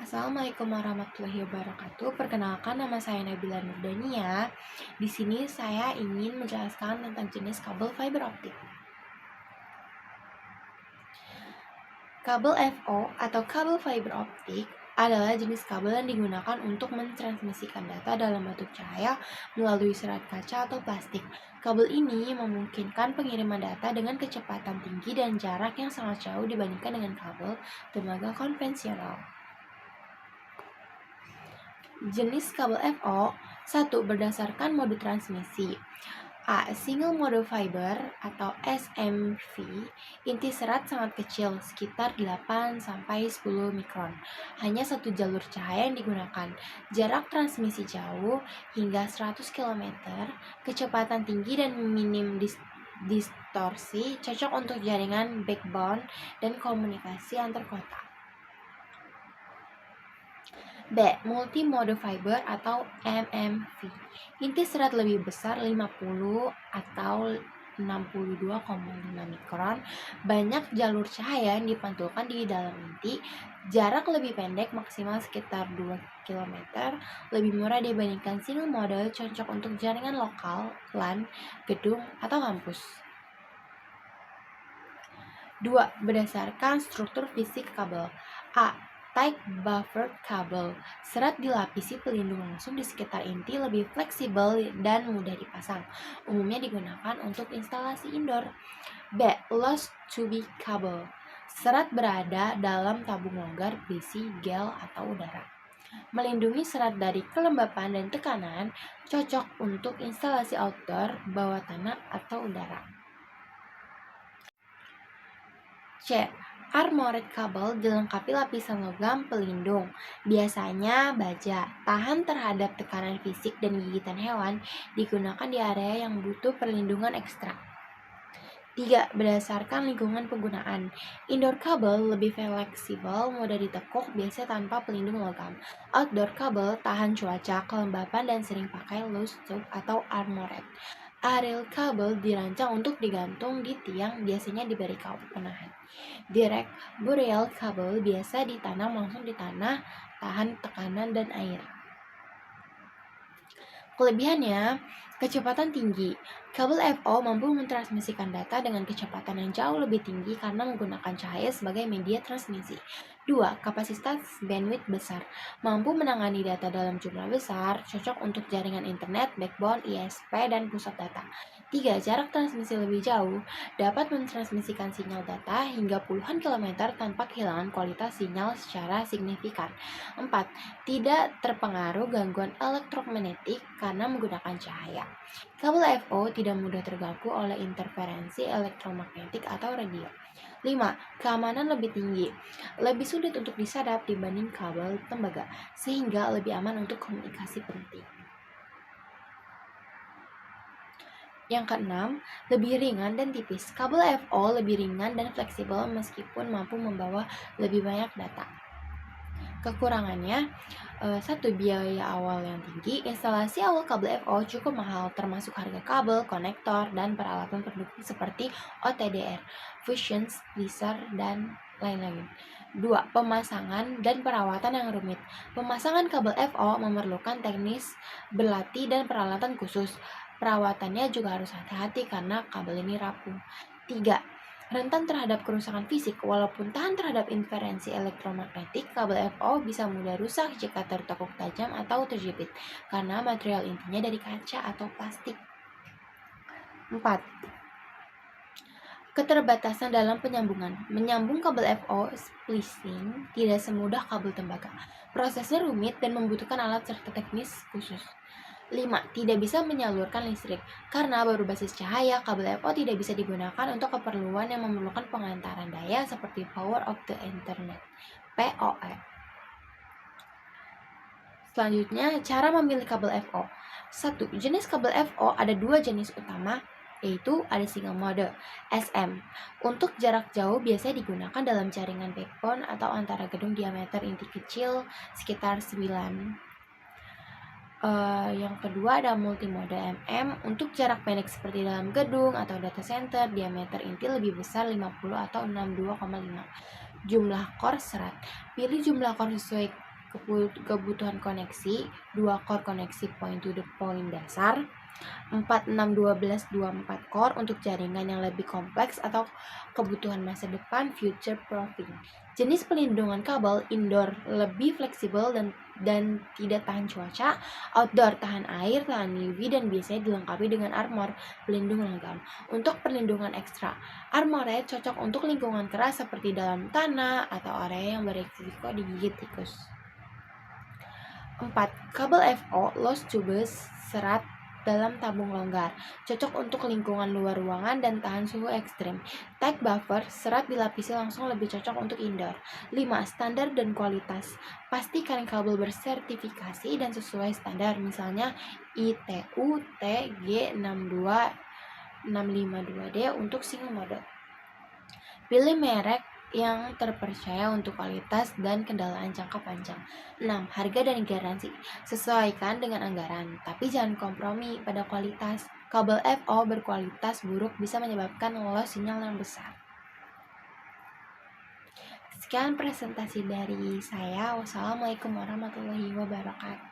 Assalamualaikum warahmatullahi wabarakatuh. Perkenalkan, nama saya Nabila Nurdania. Di sini saya ingin menjelaskan tentang jenis kabel fiber optik. Kabel FO atau kabel fiber optik adalah jenis kabel yang digunakan untuk mentransmisikan data dalam bentuk cahaya melalui serat kaca atau plastik. Kabel ini memungkinkan pengiriman data dengan kecepatan tinggi dan jarak yang sangat jauh dibandingkan dengan kabel tembaga konvensional. Jenis kabel FO 1. Berdasarkan mode transmisi. A. Single mode fiber atau SMV. Inti serat sangat kecil, sekitar 8-10 mikron. Hanya satu jalur cahaya yang digunakan. Jarak transmisi jauh hingga 100 km. Kecepatan tinggi dan minim distorsi, cocok untuk jaringan backbone dan komunikasi antar kota. B. Multi-mode fiber atau MMV. Inti serat lebih besar 50 atau 62,5 mikron. Banyak jalur cahaya yang dipantulkan di dalam inti. Jarak lebih pendek, maksimal sekitar 2 km. Lebih murah dibandingkan single mode, cocok untuk jaringan lokal, LAN, gedung, atau kampus. 2. Berdasarkan struktur fisik kabel. A. Tight buffered kabel. Serat dilapisi pelindung langsung di sekitar inti, lebih fleksibel dan mudah dipasang. Umumnya digunakan untuk instalasi indoor. B. Lost tubing kabel. Serat berada dalam tabung longgar berisi gel atau udara. Melindungi serat dari kelembapan dan tekanan, cocok untuk instalasi outdoor, bawah tanah, atau udara. C. Armored kabel dilengkapi lapisan logam pelindung, biasanya baja, tahan terhadap tekanan fisik dan gigitan hewan, digunakan di area yang butuh perlindungan ekstra. 3. Berdasarkan lingkungan penggunaan. Indoor kabel lebih fleksibel, mudah ditekuk, biasanya tanpa pelindung logam. Outdoor kabel tahan cuaca, kelembapan, dan sering pakai loose tube atau armored. Aerial kabel dirancang untuk digantung di tiang, biasanya diberi kawat penahan. Direct burial kabel biasa ditanam langsung di tanah, tahan tekanan dan air. Kelebihannya, kecepatan tinggi. Kabel FO mampu mentransmisikan data dengan kecepatan yang jauh lebih tinggi karena menggunakan cahaya sebagai media transmisi. 2. Kapasitas bandwidth besar. Mampu menangani data dalam jumlah besar, cocok untuk jaringan internet, backbone, ISP, dan pusat data. 3. Jarak transmisi lebih jauh. Dapat mentransmisikan sinyal data hingga puluhan kilometer tanpa kehilangan kualitas sinyal secara signifikan. 4. Tidak terpengaruh gangguan elektromagnetik karena menggunakan cahaya. Kabel FO tidak mudah terganggu oleh interferensi elektromagnetik atau radio. 5. Keamanan lebih tinggi. Lebih sulit untuk disadap dibanding kabel tembaga, sehingga lebih aman untuk komunikasi penting. Yang keenam, lebih ringan dan tipis. Kabel FO lebih ringan dan fleksibel meskipun mampu membawa lebih banyak data. Kekurangannya, 1. Biaya awal yang tinggi. Instalasi awal kabel FO cukup mahal, termasuk harga kabel, konektor, dan peralatan pendukung seperti OTDR, fusion, splicer, dan lain-lain. 2. Pemasangan dan perawatan yang rumit. Pemasangan kabel FO memerlukan teknis berlatih dan peralatan khusus. Perawatannya juga harus hati-hati karena kabel ini rapuh. 3. Rentan terhadap kerusakan fisik. Walaupun tahan terhadap interferensi elektromagnetik, kabel FO bisa mudah rusak jika tertekuk tajam atau terjepit, karena material intinya dari kaca atau plastik. 4. Keterbatasan dalam penyambungan. Menyambung kabel FO splicing tidak semudah kabel tembaga. Prosesnya rumit dan membutuhkan alat serta teknis khusus. 5. Tidak bisa menyalurkan listrik. Karena baru basis cahaya, kabel FO tidak bisa digunakan untuk keperluan yang memerlukan pengantaran daya seperti Power of the Internet (PoE). Selanjutnya, cara memilih kabel FO. 1. Jenis kabel FO ada 2 jenis utama, yaitu ada single mode SM. Untuk jarak jauh biasanya digunakan dalam jaringan backbone atau antara gedung diameter inti kecil sekitar 9. Yang kedua ada multimode MM. Untuk jarak pendek seperti dalam gedung atau data center, diameter inti lebih besar 50 atau 62,5. Jumlah core serat. Pilih jumlah core sesuai kebutuhan koneksi, 2 core koneksi point to the point dasar, 4, 6, 12, 24 core untuk jaringan yang lebih kompleks atau kebutuhan masa depan future proofing. Jenis pelindungan kabel indoor lebih fleksibel dan tidak tahan cuaca, outdoor tahan air, tahan UV, dan biasanya dilengkapi dengan armor pelindung logam. Untuk perlindungan ekstra, armornya cocok untuk lingkungan keras seperti dalam tanah atau area yang berisiko digigit tikus. 4. Kabel FO lost tubes serat dalam tabung longgar, cocok untuk lingkungan luar ruangan dan tahan suhu ekstrim. Tag buffer serat dilapisi langsung lebih cocok untuk indoor. 5. Standar dan kualitas. Pastikan kabel bersertifikasi dan sesuai standar, misalnya ITU TG62652D untuk single mode. Pilih merek yang terpercaya untuk kualitas dan kendaraan jangka panjang. 6. Harga dan garansi. Sesuaikan dengan anggaran, tapi jangan kompromi pada kualitas. Kabel FO berkualitas buruk bisa menyebabkan loss sinyal yang besar. Sekian presentasi dari saya. Wassalamualaikum warahmatullahi wabarakatuh.